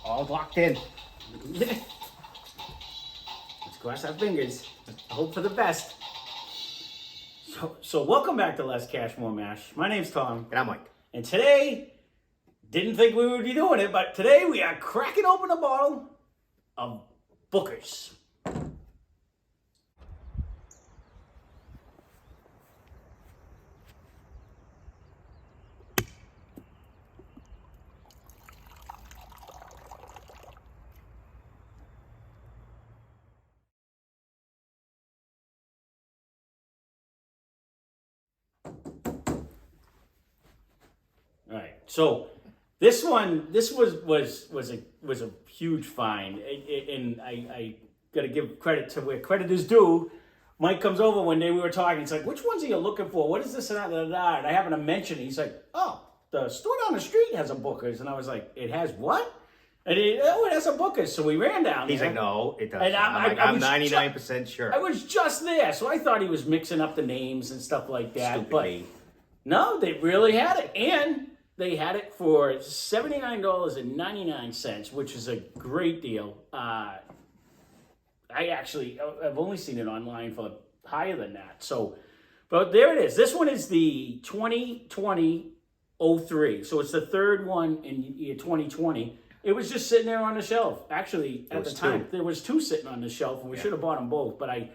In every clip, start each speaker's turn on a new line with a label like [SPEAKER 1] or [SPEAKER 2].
[SPEAKER 1] all locked in.
[SPEAKER 2] Let's cross our fingers. Hope for the best. So welcome back to Less Cash, More Mash. My name's Tom.
[SPEAKER 1] And I'm Mike.
[SPEAKER 2] And today, didn't think we would be doing it, but today we are cracking open a bottle of Booker's. All right, so this was a huge find, and I got to give credit to where credit is due. Mike comes over one day, we were talking. He's like, "Which ones are you looking for? What is this and that?" And I happen to mention. He's like, "Oh, the store down the street has a Booker's," and I was like, "It has what?" And it has a Booker's. So we ran down.
[SPEAKER 1] He's
[SPEAKER 2] there.
[SPEAKER 1] like, "No, it doesn't."
[SPEAKER 2] And
[SPEAKER 1] I'm 99% sure.
[SPEAKER 2] I was just there, so I thought he was mixing up the names and stuff like that.
[SPEAKER 1] Stupid
[SPEAKER 2] but
[SPEAKER 1] me.
[SPEAKER 2] no, they really had it, and they had it for $79.99, which is a great deal. I've only seen it online for higher than that. So, but there it is. This one is the 2020-03. So it's the third one in year 2020. It was just sitting there on the shelf. Actually, at the time, there was two sitting on the shelf, and we should have bought them both, but I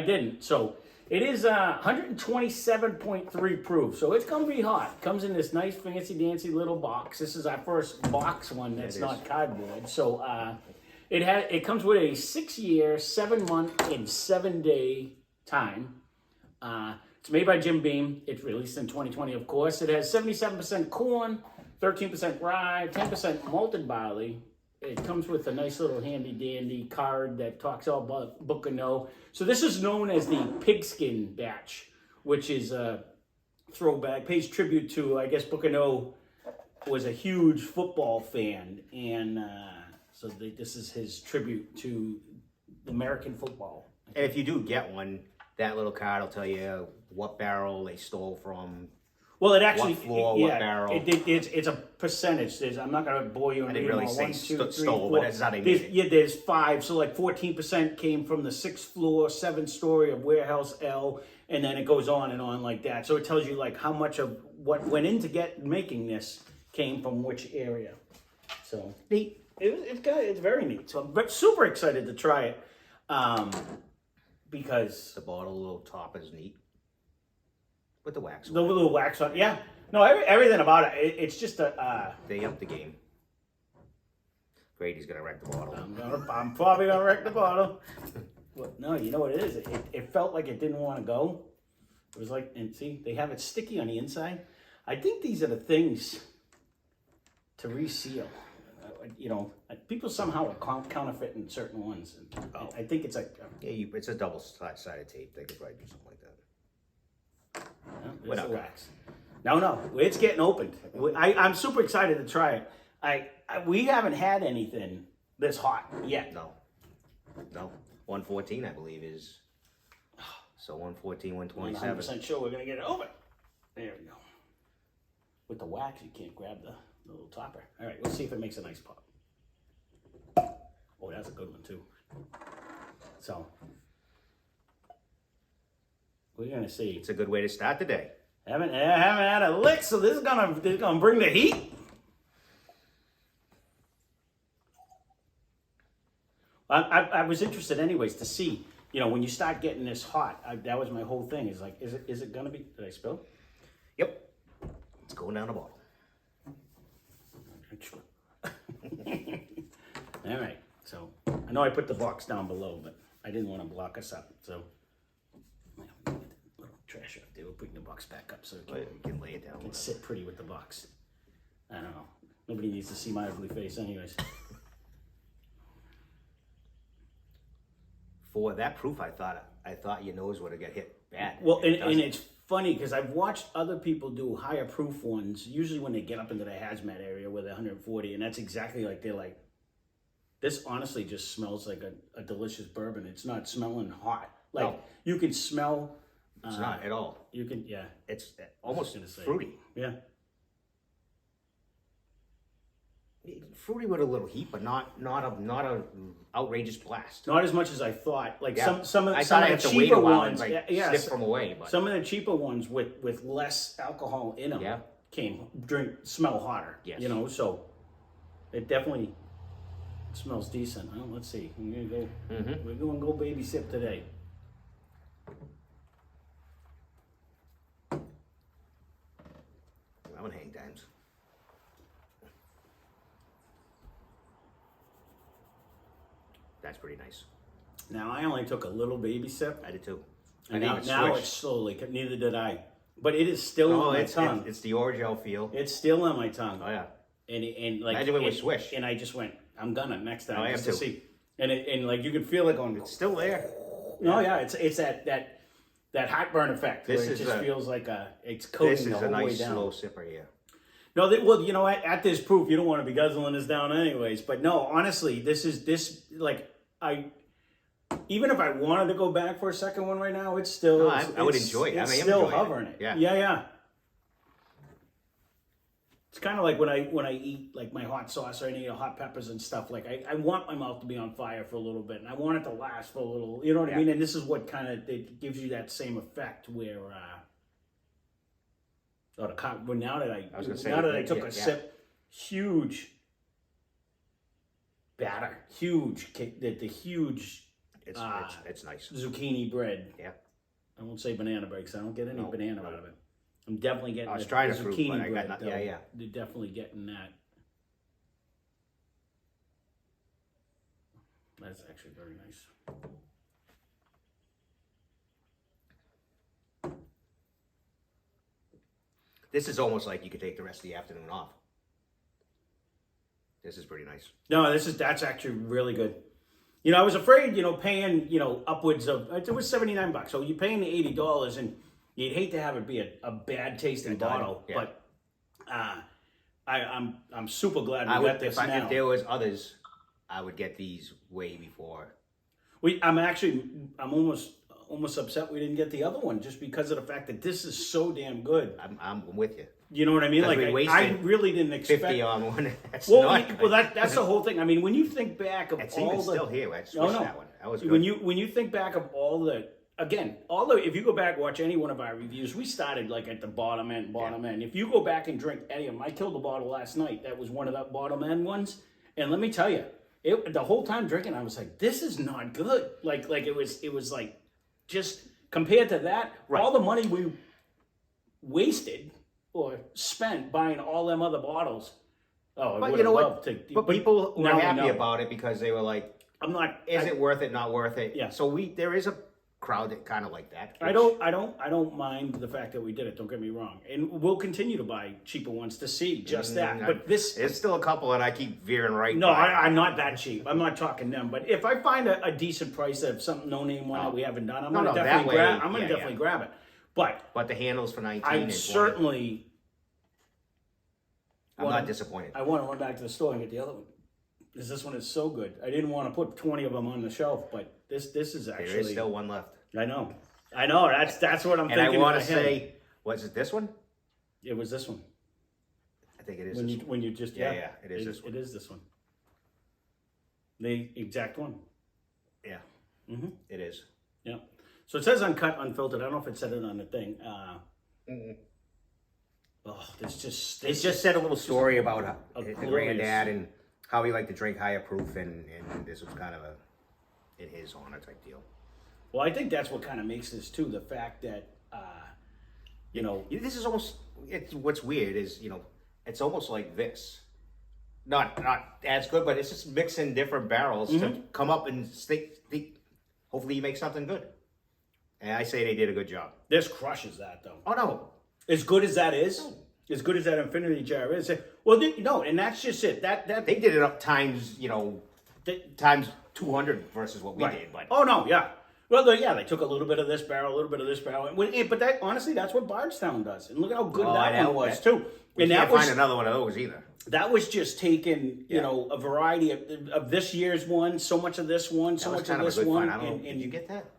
[SPEAKER 2] didn't. So it is 127.3 proof, so it's gonna be hot. It comes in this nice, fancy, dancy little box. This is our first box one that's not cardboard. So it comes with a 6-year, 7-month, and 7-day time. It's made by Jim Beam. It's released in 2020, of course. It has 77% corn, 13% rye, 10% malted barley. It comes with a nice little handy-dandy card that talks all about Book of No. So this is known as the pigskin batch, which is a throwback, pays tribute to, I guess Book of No was a huge football fan. And so this is his tribute to American football.
[SPEAKER 1] And if you do get one, that little card will tell you what barrel they stole from.
[SPEAKER 2] Well, it actually,
[SPEAKER 1] what floor, what barrel.
[SPEAKER 2] It's a percentage. I'm not going to bore you.
[SPEAKER 1] I didn't really say
[SPEAKER 2] 1, 2, 3,
[SPEAKER 1] stole,
[SPEAKER 2] 4.
[SPEAKER 1] but that's how they made it.
[SPEAKER 2] Yeah, there's 5. So like 14% came from the 6th floor, 7th story of Warehouse L, and then it goes on and on like that. So it tells you like how much of what went into making this came from which area. So neat. It's very neat. So I'm super excited to try it because
[SPEAKER 1] The bottle, little top is neat. With the wax.
[SPEAKER 2] the little wax on, yeah. No, everything about it. It's just a.
[SPEAKER 1] They upped the game. Grady's gonna wreck the bottle.
[SPEAKER 2] I'm probably gonna wreck the bottle. But no, you know what it is? It felt like it didn't want to go. It was like, and see, they have it sticky on the inside. I think these are the things to reseal. People somehow are counterfeiting certain ones. And I think it's like
[SPEAKER 1] It's a double-sided tape. They could probably do something like that.
[SPEAKER 2] the wax. No, it's getting opened. I'm super excited to try it. We haven't had anything this hot yet.
[SPEAKER 1] No. 114, I believe, is. So 114, 127.
[SPEAKER 2] 100% sure we're gonna get it open. There we go. With the wax, you can't grab the little topper. All right, let's see if it makes a nice pop. Oh, that's a good one too. So we're gonna see.
[SPEAKER 1] It's a good way to start the day.
[SPEAKER 2] Haven't had a lick, so this is gonna bring the heat. I was interested, anyways, to see. When you start getting this hot, that was my whole thing. Is like, is it gonna be? Did I spill?
[SPEAKER 1] Yep. It's going down the bottle.
[SPEAKER 2] All right. So I know I put the box down below, but I didn't want to block us up. So get the little trash up there. We're putting the box back up so it
[SPEAKER 1] You can lay it down.
[SPEAKER 2] can sit pretty with the box. I don't know. Nobody needs to see my ugly face, anyways.
[SPEAKER 1] For that proof, I thought your nose would have got hit bad.
[SPEAKER 2] Well, and it's funny because I've watched other people do higher proof ones, usually when they get up into the hazmat area where they're 140, and that's exactly like they're like, this honestly just smells like a delicious bourbon. It's not smelling hot. Like,
[SPEAKER 1] No.
[SPEAKER 2] you can smell.
[SPEAKER 1] It's not at all.
[SPEAKER 2] You can, yeah.
[SPEAKER 1] It's almost
[SPEAKER 2] gonna say.
[SPEAKER 1] fruity.
[SPEAKER 2] Yeah.
[SPEAKER 1] fruity with a little heat, but not a outrageous blast.
[SPEAKER 2] Not as much as I thought. Like
[SPEAKER 1] Yeah.
[SPEAKER 2] some of
[SPEAKER 1] I
[SPEAKER 2] some
[SPEAKER 1] thought
[SPEAKER 2] of
[SPEAKER 1] I
[SPEAKER 2] the
[SPEAKER 1] had to wait
[SPEAKER 2] cheaper
[SPEAKER 1] a while
[SPEAKER 2] ones,
[SPEAKER 1] and like
[SPEAKER 2] yeah,
[SPEAKER 1] sniff them away. But
[SPEAKER 2] some of the cheaper ones with less alcohol in them smell hotter.
[SPEAKER 1] Yes.
[SPEAKER 2] You know, so it definitely smells decent. Well, let's see. We're gonna go baby sip today.
[SPEAKER 1] I'm gonna hang times. That's pretty nice.
[SPEAKER 2] Now I only took a little baby sip,
[SPEAKER 1] I did too.
[SPEAKER 2] and
[SPEAKER 1] I didn't
[SPEAKER 2] now
[SPEAKER 1] even
[SPEAKER 2] it's
[SPEAKER 1] switch.
[SPEAKER 2] slowly. Neither did I, but it is still
[SPEAKER 1] Oh,
[SPEAKER 2] on my
[SPEAKER 1] it's
[SPEAKER 2] tongue.
[SPEAKER 1] it's the Orgeat feel.
[SPEAKER 2] It's still on my tongue.
[SPEAKER 1] Oh yeah.
[SPEAKER 2] And like
[SPEAKER 1] Imagine when we swish.
[SPEAKER 2] and I just went, I'm gonna next time
[SPEAKER 1] I
[SPEAKER 2] just
[SPEAKER 1] am
[SPEAKER 2] to
[SPEAKER 1] too.
[SPEAKER 2] see, and like you could feel it going.
[SPEAKER 1] It's still there.
[SPEAKER 2] No, yeah, it's that heartburn effect.
[SPEAKER 1] This
[SPEAKER 2] where
[SPEAKER 1] is
[SPEAKER 2] it just
[SPEAKER 1] a-
[SPEAKER 2] feels like it's coating
[SPEAKER 1] This
[SPEAKER 2] the
[SPEAKER 1] is
[SPEAKER 2] whole
[SPEAKER 1] a
[SPEAKER 2] way
[SPEAKER 1] nice
[SPEAKER 2] down.
[SPEAKER 1] slow sipper here.
[SPEAKER 2] No, well, you know what? At this proof, you don't want to be guzzling this down anyways. But no, honestly, this like even if I wanted to go back for a second one right now, it's still.
[SPEAKER 1] No, I would enjoy it.
[SPEAKER 2] It's
[SPEAKER 1] I am
[SPEAKER 2] still
[SPEAKER 1] enjoying it.
[SPEAKER 2] hovering it.
[SPEAKER 1] Yeah.
[SPEAKER 2] Yeah. It's kind of like when I eat like my hot sauce or any hot peppers and stuff. Like I want my mouth to be on fire for a little bit, and I want it to last for a little. You know what I
[SPEAKER 1] Yeah.
[SPEAKER 2] mean? And this is what kind of it gives you that same effect where. Well, now that I
[SPEAKER 1] was gonna say,
[SPEAKER 2] now that I took a
[SPEAKER 1] yeah.
[SPEAKER 2] sip, huge batter, huge the huge
[SPEAKER 1] It's nice.
[SPEAKER 2] zucchini bread.
[SPEAKER 1] Yeah.
[SPEAKER 2] I won't say banana bread 'cause I don't get any
[SPEAKER 1] No,
[SPEAKER 2] banana
[SPEAKER 1] no.
[SPEAKER 2] out of it. I'm definitely getting.
[SPEAKER 1] I was
[SPEAKER 2] the
[SPEAKER 1] trying to fruit,
[SPEAKER 2] zucchini
[SPEAKER 1] but I got
[SPEAKER 2] bread.
[SPEAKER 1] nothing.
[SPEAKER 2] Though.
[SPEAKER 1] Yeah.
[SPEAKER 2] They're definitely getting that. That's actually very nice.
[SPEAKER 1] This is almost like you could take the rest of the afternoon off. This is pretty nice.
[SPEAKER 2] No, that's actually really good. You know, I was afraid, paying, upwards of it was $79. So you're paying the $80, and you'd hate to have it be a bad tasting bottle.
[SPEAKER 1] Yeah.
[SPEAKER 2] But I'm super glad
[SPEAKER 1] I
[SPEAKER 2] we
[SPEAKER 1] would,
[SPEAKER 2] got this
[SPEAKER 1] if
[SPEAKER 2] now.
[SPEAKER 1] there was others, I would get these way before.
[SPEAKER 2] I'm almost upset we didn't get the other one just because of the fact that this is so damn good.
[SPEAKER 1] I'm with you.
[SPEAKER 2] You know what I mean?
[SPEAKER 1] 'Cause
[SPEAKER 2] Like
[SPEAKER 1] we wasted
[SPEAKER 2] I really didn't expect.
[SPEAKER 1] 50 on one. That's
[SPEAKER 2] Well,
[SPEAKER 1] not good.
[SPEAKER 2] well, that's the whole thing. I mean, when you think back of
[SPEAKER 1] It's
[SPEAKER 2] all
[SPEAKER 1] even
[SPEAKER 2] the
[SPEAKER 1] still here. I switched
[SPEAKER 2] no.
[SPEAKER 1] that one. That was good.
[SPEAKER 2] when you think back of all the if you go back and watch any one of our reviews, we started like at the bottom end. If you go back and drink any of them, I killed a bottle last night. That was one of the bottom end ones, and let me tell you, the whole time drinking, I was like, this is not good. Like it was like just compared to that,
[SPEAKER 1] Right.
[SPEAKER 2] all the money we wasted or spent buying all them other bottles. Oh, I
[SPEAKER 1] But
[SPEAKER 2] would
[SPEAKER 1] you know
[SPEAKER 2] have
[SPEAKER 1] what?
[SPEAKER 2] loved to.
[SPEAKER 1] But people were
[SPEAKER 2] now I
[SPEAKER 1] happy
[SPEAKER 2] know.
[SPEAKER 1] about it because they were like,
[SPEAKER 2] I'm not.
[SPEAKER 1] "Is it worth it? Not worth it?"
[SPEAKER 2] Yeah.
[SPEAKER 1] So there is a crowd that kind of like that.
[SPEAKER 2] I don't mind the fact that we did it. Don't get me wrong, and we'll continue to buy cheaper ones to see just that. But this,
[SPEAKER 1] there's still a couple that I keep veering right.
[SPEAKER 2] no,
[SPEAKER 1] by.
[SPEAKER 2] I'm not that cheap. I'm not talking them. But if I find a decent price of some no name one that we haven't done, I'm
[SPEAKER 1] No,
[SPEAKER 2] gonna
[SPEAKER 1] that
[SPEAKER 2] definitely
[SPEAKER 1] way,
[SPEAKER 2] grab. I'm gonna
[SPEAKER 1] yeah,
[SPEAKER 2] definitely grab it. But
[SPEAKER 1] But the handles for 19
[SPEAKER 2] I'm
[SPEAKER 1] and 20.
[SPEAKER 2] certainly.
[SPEAKER 1] I'm not disappointed.
[SPEAKER 2] I want to run back to the store and get the other one. Because this one is so good. I didn't want to put 20 of them on the shelf, but this is actually.
[SPEAKER 1] There is still one left.
[SPEAKER 2] I know. That's what I'm
[SPEAKER 1] And I
[SPEAKER 2] thinking.
[SPEAKER 1] want to
[SPEAKER 2] in my head.
[SPEAKER 1] say, was it this one?
[SPEAKER 2] It was this one.
[SPEAKER 1] I think it is. This one.
[SPEAKER 2] When you just
[SPEAKER 1] Yeah, it is this one.
[SPEAKER 2] It is this one. The exact one.
[SPEAKER 1] Yeah.
[SPEAKER 2] Mm-hmm.
[SPEAKER 1] It is.
[SPEAKER 2] Yeah. So it says uncut, unfiltered. I don't know if it said it on the thing. It's just.
[SPEAKER 1] It just said a little story about the
[SPEAKER 2] glorious-
[SPEAKER 1] granddad and how he liked to drink higher proof, and this was kind of in his honor type deal.
[SPEAKER 2] Well, I think that's what kind of makes this too. The fact that,
[SPEAKER 1] This is almost. What's weird is it's almost like this. Not as good, but it's just mixing different barrels to come up and think. Hopefully, you make something good. And I say they did a good job.
[SPEAKER 2] this crushes that though.
[SPEAKER 1] Oh no,
[SPEAKER 2] As good as that is, as good as that infinity jar is. Well, no, and that's just it. That
[SPEAKER 1] they did it up times times 200 versus what we
[SPEAKER 2] right.
[SPEAKER 1] did. But
[SPEAKER 2] Oh no, yeah. Well, they took a little bit of this barrel, a little bit of this barrel, but that honestly, that's what Bardstown does, and look how good that one was too.
[SPEAKER 1] we
[SPEAKER 2] And
[SPEAKER 1] can't
[SPEAKER 2] that was
[SPEAKER 1] find another one of those either.
[SPEAKER 2] that was just taking a variety of this year's one, so much of this one, so
[SPEAKER 1] That was
[SPEAKER 2] much
[SPEAKER 1] kind
[SPEAKER 2] of
[SPEAKER 1] of a
[SPEAKER 2] this
[SPEAKER 1] good
[SPEAKER 2] one,
[SPEAKER 1] find. I don't know.
[SPEAKER 2] and
[SPEAKER 1] Did you get that?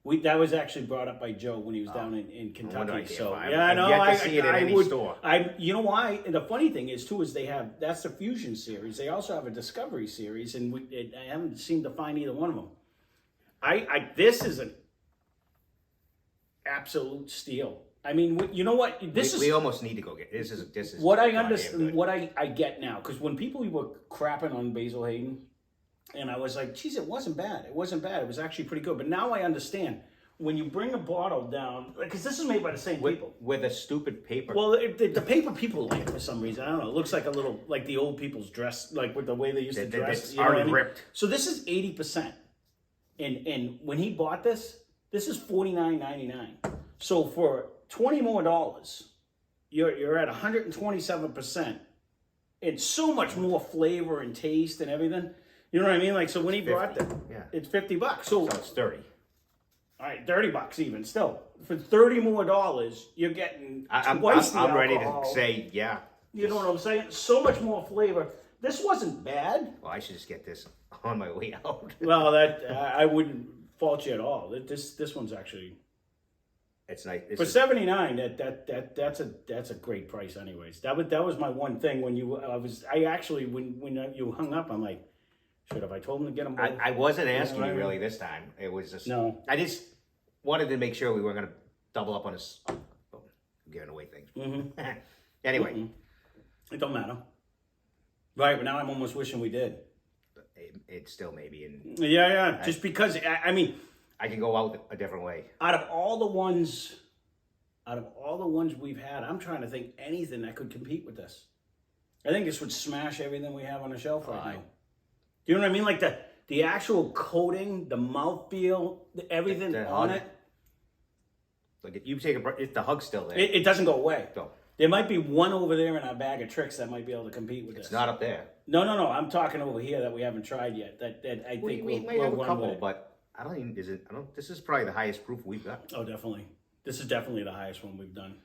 [SPEAKER 2] That was actually brought up by Joe when he was down in
[SPEAKER 1] No wonder I
[SPEAKER 2] Kentucky.
[SPEAKER 1] can't
[SPEAKER 2] So
[SPEAKER 1] find it.
[SPEAKER 2] yeah,
[SPEAKER 1] I've
[SPEAKER 2] no,
[SPEAKER 1] yet to see it in any store.
[SPEAKER 2] You know why? And the funny thing is too is that's the Fusion series. They also have a Discovery series, and I haven't seemed to find either one of them. This is an absolute steal. I mean, you know what?
[SPEAKER 1] We almost need to go get this. Is
[SPEAKER 2] what I
[SPEAKER 1] goddamn
[SPEAKER 2] understand.
[SPEAKER 1] good.
[SPEAKER 2] What I get now, because when people were crapping on Basil Hayden, and I was like, geez, it wasn't bad. It wasn't bad. It was actually pretty good. But now I understand when you bring a bottle down, because this is made by the same people.
[SPEAKER 1] With a stupid paper.
[SPEAKER 2] Well, the paper people like it for some reason. I don't know. It looks like a little, like the old people's dress, like with the way they used to dress.
[SPEAKER 1] It's
[SPEAKER 2] You know what I
[SPEAKER 1] already
[SPEAKER 2] mean?
[SPEAKER 1] ripped.
[SPEAKER 2] So this is 80%. And when he bought this is $49.99. So for $20 more, you're at 127%. It's so much more flavor and taste and everything. You know what I mean? Like, so when he brought that, it's $50. So
[SPEAKER 1] it's 30.
[SPEAKER 2] All right, $30 even still. For $30 more, you're getting twice the
[SPEAKER 1] I'm ready
[SPEAKER 2] alcohol.
[SPEAKER 1] to say, yeah.
[SPEAKER 2] You know what I'm saying? So much more flavor. This wasn't bad.
[SPEAKER 1] Well, I should just get this on my way out.
[SPEAKER 2] Well, that I wouldn't fault you at all. This one's actually
[SPEAKER 1] It's nice.
[SPEAKER 2] for $79. That's a great price. Anyways, that was my one thing when you when you hung up, I'm like, should have I told him to get them both?
[SPEAKER 1] I wasn't asking
[SPEAKER 2] what
[SPEAKER 1] you
[SPEAKER 2] I mean?
[SPEAKER 1] really this time. It was just
[SPEAKER 2] No.
[SPEAKER 1] I just wanted to make sure we weren't going to double up on us. Oh, giving away things.
[SPEAKER 2] Mm-hmm.
[SPEAKER 1] Anyway,
[SPEAKER 2] It don't matter. Right, but now I'm almost wishing we did.
[SPEAKER 1] it still may be.
[SPEAKER 2] Yeah. Just because I mean,
[SPEAKER 1] I can go out a different way.
[SPEAKER 2] out of all the ones we've had, I'm trying to think anything that could compete with this. I think this would smash everything we have on the shelf right now. Do you know what I mean? Like the actual coating, the mouthfeel, everything
[SPEAKER 1] The
[SPEAKER 2] on
[SPEAKER 1] hug.
[SPEAKER 2] it.
[SPEAKER 1] Like if you take the hug's still there.
[SPEAKER 2] It doesn't go away.
[SPEAKER 1] No.
[SPEAKER 2] There might be one over there in our bag of tricks that might be able to compete with this.
[SPEAKER 1] It's not up there.
[SPEAKER 2] No. I'm talking over here that we haven't tried yet. That I think
[SPEAKER 1] We may
[SPEAKER 2] we'll
[SPEAKER 1] have a
[SPEAKER 2] run
[SPEAKER 1] couple,
[SPEAKER 2] with it.
[SPEAKER 1] but I don't even. This is probably the highest proof we've got.
[SPEAKER 2] Oh, definitely. This is definitely the highest one we've done.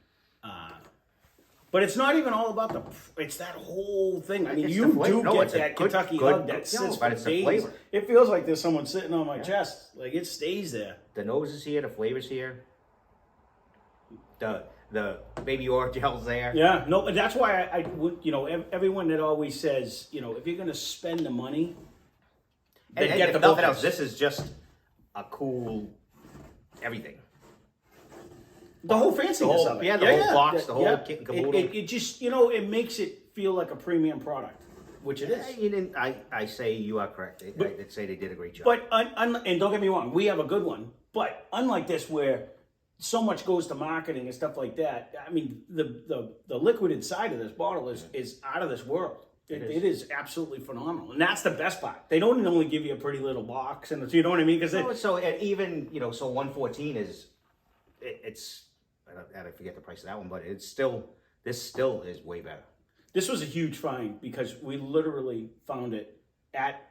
[SPEAKER 2] But it's not even all about it's that whole thing. I mean,
[SPEAKER 1] It's
[SPEAKER 2] you
[SPEAKER 1] the flavor.
[SPEAKER 2] do
[SPEAKER 1] No,
[SPEAKER 2] get
[SPEAKER 1] it's a
[SPEAKER 2] that
[SPEAKER 1] good-
[SPEAKER 2] Kentucky
[SPEAKER 1] good-
[SPEAKER 2] hug that
[SPEAKER 1] no,
[SPEAKER 2] sits
[SPEAKER 1] but
[SPEAKER 2] for
[SPEAKER 1] it's the
[SPEAKER 2] days.
[SPEAKER 1] flavor.
[SPEAKER 2] It feels like there's someone sitting on my chest. Like it stays there.
[SPEAKER 1] The nose is here. The flavor's here. The baby orgeel's there.
[SPEAKER 2] Yeah, no, but that's why I would, everyone that always says, if you're going to spend the money, then
[SPEAKER 1] And
[SPEAKER 2] get
[SPEAKER 1] if
[SPEAKER 2] the
[SPEAKER 1] nothing
[SPEAKER 2] book.
[SPEAKER 1] else, this is just a cool everything.
[SPEAKER 2] The whole fanciness
[SPEAKER 1] The whole-
[SPEAKER 2] of it.
[SPEAKER 1] yeah, the whole box, the whole kit and caboodle.
[SPEAKER 2] It just, it makes it feel like a premium product, which it is.
[SPEAKER 1] I say you are correct. I'd say they did a great job.
[SPEAKER 2] But, and don't get me wrong, we have a good one. But unlike this where so much goes to marketing and stuff like that, I mean, the liquid inside of this bottle is out of this world. It is absolutely phenomenal. And that's the best part. They don't only give you a pretty little box, and you know what I mean? Because
[SPEAKER 1] so even, so 114 is, it's, I forget the price of that one, but this still is way better.
[SPEAKER 2] this was a huge find because we literally found it at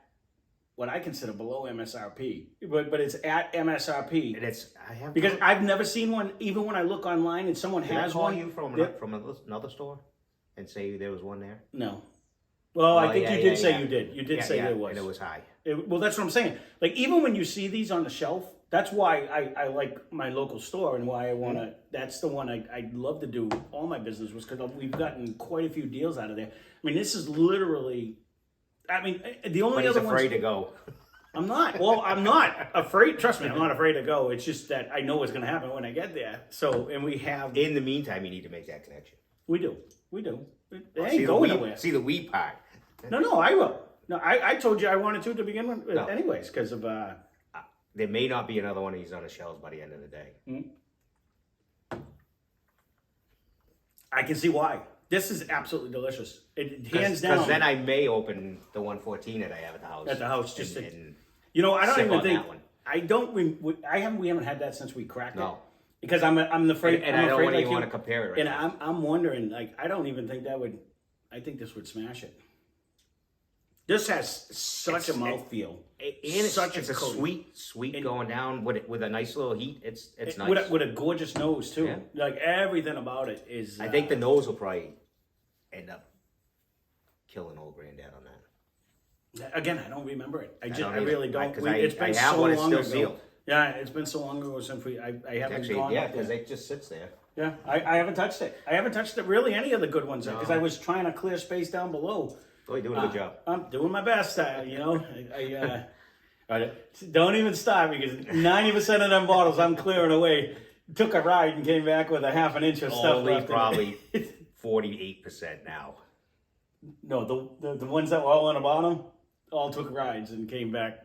[SPEAKER 2] what I consider below MSRP, but it's at MSRP.
[SPEAKER 1] And
[SPEAKER 2] because I've never seen one. Even when I look online and someone
[SPEAKER 1] Did
[SPEAKER 2] has
[SPEAKER 1] I call
[SPEAKER 2] one,
[SPEAKER 1] you from another store and say there was one there?
[SPEAKER 2] no. Well, I think
[SPEAKER 1] yeah,
[SPEAKER 2] you did
[SPEAKER 1] yeah,
[SPEAKER 2] say
[SPEAKER 1] yeah.
[SPEAKER 2] you did. You did say there was.
[SPEAKER 1] And it was high.
[SPEAKER 2] Well, that's what I'm saying. Like even when you see these on the shelf, that's why I like my local store and why I want to. That's the one I'd love to do all my business was because we've gotten quite a few deals out of there. I mean, this is literally. I mean, the only
[SPEAKER 1] But he's
[SPEAKER 2] other
[SPEAKER 1] afraid
[SPEAKER 2] ones,
[SPEAKER 1] to go.
[SPEAKER 2] I'm not. Well, I'm not afraid. Trust me, I'm not afraid to go. It's just that I know what's going to happen when I get there. So, and we have.
[SPEAKER 1] In the meantime, you need to make that connection.
[SPEAKER 2] We do. It ain't
[SPEAKER 1] See
[SPEAKER 2] going nowhere.
[SPEAKER 1] See the weed part.
[SPEAKER 2] No, I will. No, I told you I wanted to begin with,
[SPEAKER 1] No.
[SPEAKER 2] anyways, because of.
[SPEAKER 1] There may not be another one of these on the shelves by the end of the day.
[SPEAKER 2] I can see why. This is absolutely delicious. It hands down.
[SPEAKER 1] Because then I may open the 114 that I have at the house.
[SPEAKER 2] At the house, just
[SPEAKER 1] and
[SPEAKER 2] I don't
[SPEAKER 1] sip
[SPEAKER 2] even
[SPEAKER 1] on
[SPEAKER 2] think.
[SPEAKER 1] that one.
[SPEAKER 2] I don't. We haven't had that since we cracked it.
[SPEAKER 1] No.
[SPEAKER 2] Because I'm afraid.
[SPEAKER 1] And
[SPEAKER 2] I'm
[SPEAKER 1] I don't
[SPEAKER 2] afraid
[SPEAKER 1] even want to compare it right
[SPEAKER 2] And
[SPEAKER 1] now.
[SPEAKER 2] I'm wondering, like, I don't even think that would. I think this would smash it. This has such a mouthfeel.
[SPEAKER 1] And it's
[SPEAKER 2] such
[SPEAKER 1] a
[SPEAKER 2] coating.
[SPEAKER 1] sweet going down with a nice little heat. It's nice.
[SPEAKER 2] With a gorgeous nose too.
[SPEAKER 1] Yeah.
[SPEAKER 2] Like everything about it is.
[SPEAKER 1] I think the nose will probably end up killing old granddad on that.
[SPEAKER 2] Again, I don't remember it. I
[SPEAKER 1] don't
[SPEAKER 2] really
[SPEAKER 1] either.
[SPEAKER 2] don't.
[SPEAKER 1] Because
[SPEAKER 2] It's been
[SPEAKER 1] I have
[SPEAKER 2] so
[SPEAKER 1] one. It's
[SPEAKER 2] long
[SPEAKER 1] still
[SPEAKER 2] ago.
[SPEAKER 1] sealed.
[SPEAKER 2] Yeah, it's been so long ago since I haven't
[SPEAKER 1] Actually,
[SPEAKER 2] gone
[SPEAKER 1] yeah,
[SPEAKER 2] up there.
[SPEAKER 1] because it just sits there.
[SPEAKER 2] Yeah, I haven't touched it. I haven't touched it really any of the good ones because I was trying to clear space down below.
[SPEAKER 1] Oh, you're doing a good job.
[SPEAKER 2] I'm doing my best. Don't even start because 90% of them bottles I'm clearing away. Took a ride and came back with a half an inch of stuff
[SPEAKER 1] Only
[SPEAKER 2] left.
[SPEAKER 1] probably 48% now.
[SPEAKER 2] No, the ones that were all on the bottom all took rides and came back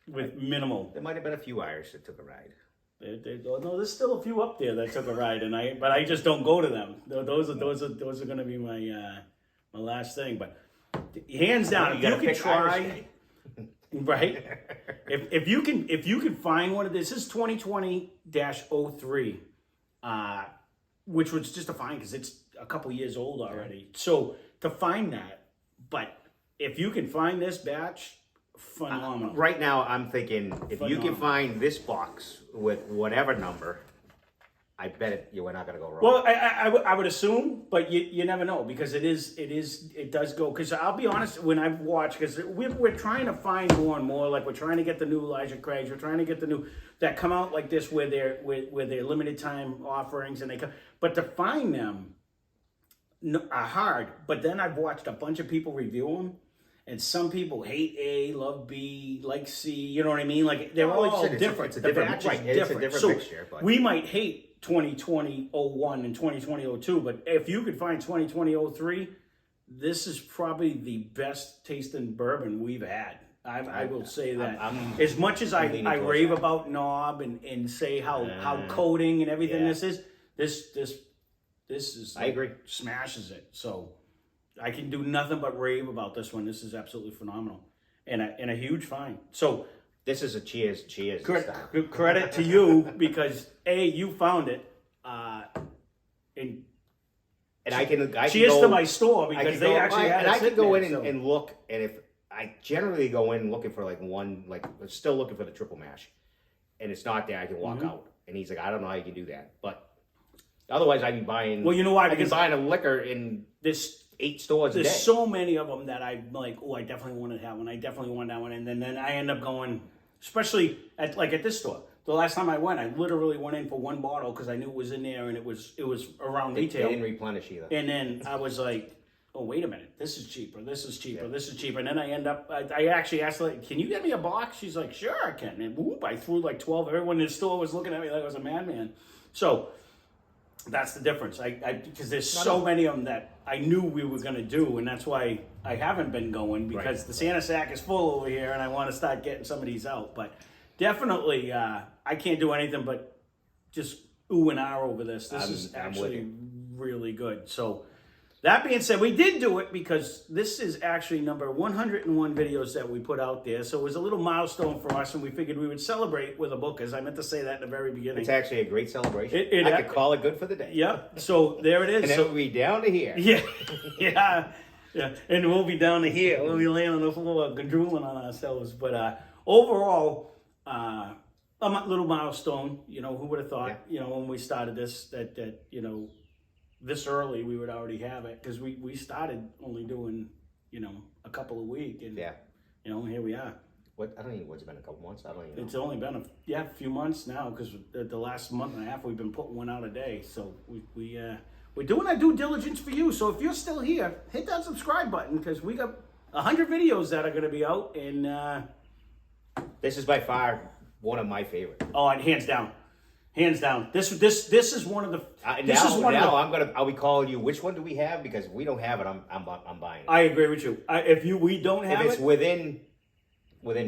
[SPEAKER 2] with minimal.
[SPEAKER 1] There might have been a few Irish that took a ride.
[SPEAKER 2] No, there's still a few up there that took a ride, but I just don't go to them. Those are going to be my last thing. But hands down, if you can try, right? if you can find one of this is 2020-03, which was just a fine because it's a couple years old already. So to find that, but if you can find this batch. Phenomenal.
[SPEAKER 1] Right now, I'm thinking if you can find this box with whatever number, I bet we're not going to go wrong.
[SPEAKER 2] Well, I would assume, but you never know because it does go. Because I'll be honest, when I've watched, because we're trying to find more and more. Like we're trying to get the new Elijah Craigs. We're trying to get the new that come out like this where they're limited time offerings and they come. But to find them are hard. But then I've watched a bunch of people review them. And some people hate A, love B, like C. You know what I mean? Like they're all different.
[SPEAKER 1] It's a different,
[SPEAKER 2] batch
[SPEAKER 1] right?
[SPEAKER 2] is
[SPEAKER 1] It's
[SPEAKER 2] different.
[SPEAKER 1] a different
[SPEAKER 2] so
[SPEAKER 1] mixture. But
[SPEAKER 2] we might hate 2020-01 and 2020-02, but if you could find 2020-03, this is probably the best tasting bourbon we've had. I will say that. As much as I rave about knob and say how coating and everything this is, this is
[SPEAKER 1] I agree.
[SPEAKER 2] Smashes it. So. I can do nothing but rave about this one. This is absolutely phenomenal, and a huge find. So
[SPEAKER 1] this is a cheers.
[SPEAKER 2] Credit to you because you found it, and
[SPEAKER 1] I can
[SPEAKER 2] cheers
[SPEAKER 1] go,
[SPEAKER 2] to my store because they actually had it.
[SPEAKER 1] And I can go in
[SPEAKER 2] there,
[SPEAKER 1] and look, and if I generally go in looking for still looking for the triple mash, and it's not there, I can walk out. And he's like, I don't know how you can do that, but otherwise I'd be buying.
[SPEAKER 2] Well, you know why?
[SPEAKER 1] Because buying a liquor in
[SPEAKER 2] this.
[SPEAKER 1] 8 stores a day.
[SPEAKER 2] There's so many of them that I'm like, I definitely want to have one. I definitely want that one. And then I end up going, especially at this store. The last time I went, I literally went in for one bottle because I knew it was in there and it was around retail.
[SPEAKER 1] They didn't replenish either.
[SPEAKER 2] And then I was like, oh, wait a minute. This is cheaper. This is cheaper. This is cheaper. And then I end up, I actually asked, can you get me a box? She's like, sure, I can. And whoop, I threw like 12. Everyone in the store was looking at me like I was a madman. So that's the difference. Because there's so many of them that I knew we were going to do, and that's why I haven't been going because the Santa sack is full over here, and I want to start getting some of these out. But definitely, I can't do anything but just ooh and ah over this. This is actually really good. So that being said, we did do it because this is actually number 101 videos that we put out there. So it was a little milestone for us, and we figured we would celebrate with a book, as I meant to say that in the very beginning.
[SPEAKER 1] It's actually a great celebration. I could call it good for the day.
[SPEAKER 2] Yep. So there it is.
[SPEAKER 1] And then we'll be down to here.
[SPEAKER 2] Yeah. Yeah. And we'll be down to here. We'll be laying on the floor, drooling on ourselves. But overall, a little milestone. Who would have thought, when we started this, that this early we would already have it because we started only doing a couple a week and here we are.
[SPEAKER 1] I don't even what's been a couple months. I don't even know.
[SPEAKER 2] It's only been a few months now because the last month and a half we've been putting one out a day. So we're doing our due diligence for you. So if you're still here, hit that subscribe button because we got 100 videos that are going to be out and
[SPEAKER 1] this is by far one of my favorites.
[SPEAKER 2] Oh, and hands down. This is one of the.
[SPEAKER 1] I'll be calling you. Which one do we have? Because we don't have it. I'm buying it.
[SPEAKER 2] I agree with you. We don't have it.
[SPEAKER 1] If it's within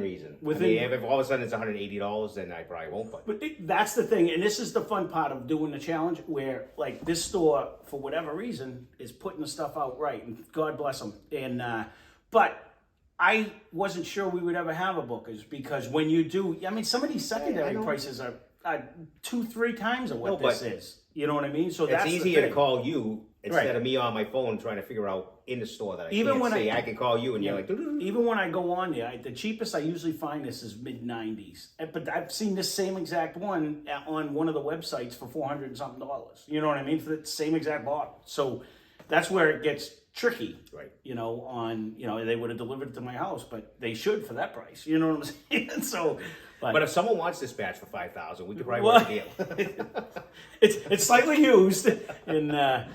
[SPEAKER 1] reason. If all of a sudden it's $180, then I probably won't.
[SPEAKER 2] But that's the thing, and this is the fun part of doing the challenge, where like this store, for whatever reason, is putting the stuff out right, and God bless them. And but I wasn't sure we would ever have a Booker's because when you do, some of these secondary prices are 2-3 times of what this is. You know what I mean? So
[SPEAKER 1] it's easier to call you instead of me on my phone trying to figure out in the store that I can call you and you're like.
[SPEAKER 2] Even when I go on there, the cheapest I usually find this is mid-90s. But I've seen this same exact one on one of the websites for $400 and something. You know what I mean? For the same exact bottle. So that's where it gets tricky.
[SPEAKER 1] Right.
[SPEAKER 2] You know, they would have delivered it to my house, but they should for that price. You know what I'm saying? So,
[SPEAKER 1] But if someone wants this batch for $5,000, we could probably
[SPEAKER 2] Well,
[SPEAKER 1] work a deal.
[SPEAKER 2] it's slightly used, and now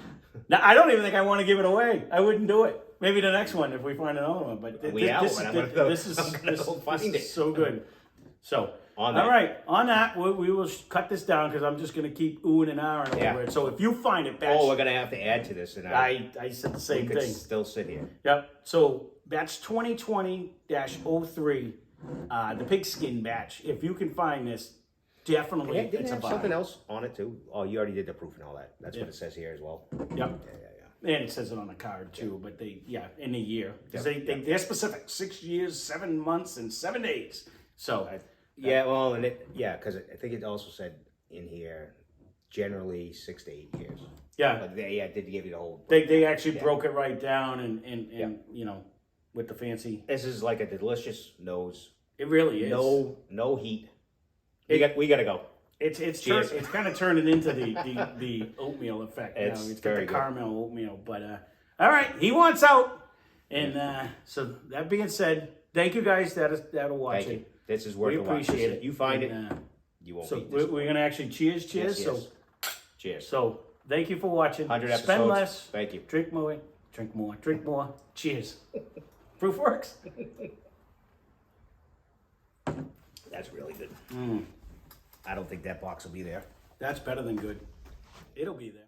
[SPEAKER 2] I don't even think I want to give it away. I wouldn't do it. Maybe the next one if we find another one. But this is so good. So all right, on that we will cut this down because I'm just going to keep oohing and ahhing over it. So if you find it, batch,
[SPEAKER 1] we're gonna have to add to this, and
[SPEAKER 2] I said the same thing.
[SPEAKER 1] Still sit here.
[SPEAKER 2] Yep. So batch 2020-03, the pigskin batch. If you can find this, definitely
[SPEAKER 1] Didn't
[SPEAKER 2] it's
[SPEAKER 1] it
[SPEAKER 2] a
[SPEAKER 1] have
[SPEAKER 2] buy.
[SPEAKER 1] something else on it too? Oh, you already did the proof and all that. That's what it says here as well.
[SPEAKER 2] Yep.
[SPEAKER 1] Yeah.
[SPEAKER 2] And it says it on the card too, but in a year. Because they're specific. 6 years, 7 months, and 7 days. So
[SPEAKER 1] because I think it also said in here generally 6 to 8 years.
[SPEAKER 2] yeah.
[SPEAKER 1] But they did give you the whole.
[SPEAKER 2] They actually broke it right down and you know, with the fancy.
[SPEAKER 1] This is like a delicious nose.
[SPEAKER 2] It really is.
[SPEAKER 1] No heat. We gotta go.
[SPEAKER 2] It's kind of turning into the oatmeal effect.
[SPEAKER 1] It's
[SPEAKER 2] It's got
[SPEAKER 1] very
[SPEAKER 2] the
[SPEAKER 1] good.
[SPEAKER 2] caramel oatmeal. But all right, he wants out. And so that being said, thank you guys that are watching.
[SPEAKER 1] Thank you. This is worth
[SPEAKER 2] We
[SPEAKER 1] a watch.
[SPEAKER 2] appreciate it.
[SPEAKER 1] You find
[SPEAKER 2] And,
[SPEAKER 1] it, you won't
[SPEAKER 2] So
[SPEAKER 1] beat this.
[SPEAKER 2] we're gonna actually cheers.
[SPEAKER 1] Yes.
[SPEAKER 2] So
[SPEAKER 1] Cheers.
[SPEAKER 2] so thank you for watching.
[SPEAKER 1] 100
[SPEAKER 2] Spend
[SPEAKER 1] episodes.
[SPEAKER 2] less.
[SPEAKER 1] Thank you.
[SPEAKER 2] Drink more. Drink more. Cheers. Proof works.
[SPEAKER 1] That's really good. I don't think that box will be there.
[SPEAKER 2] That's better than good. It'll be there.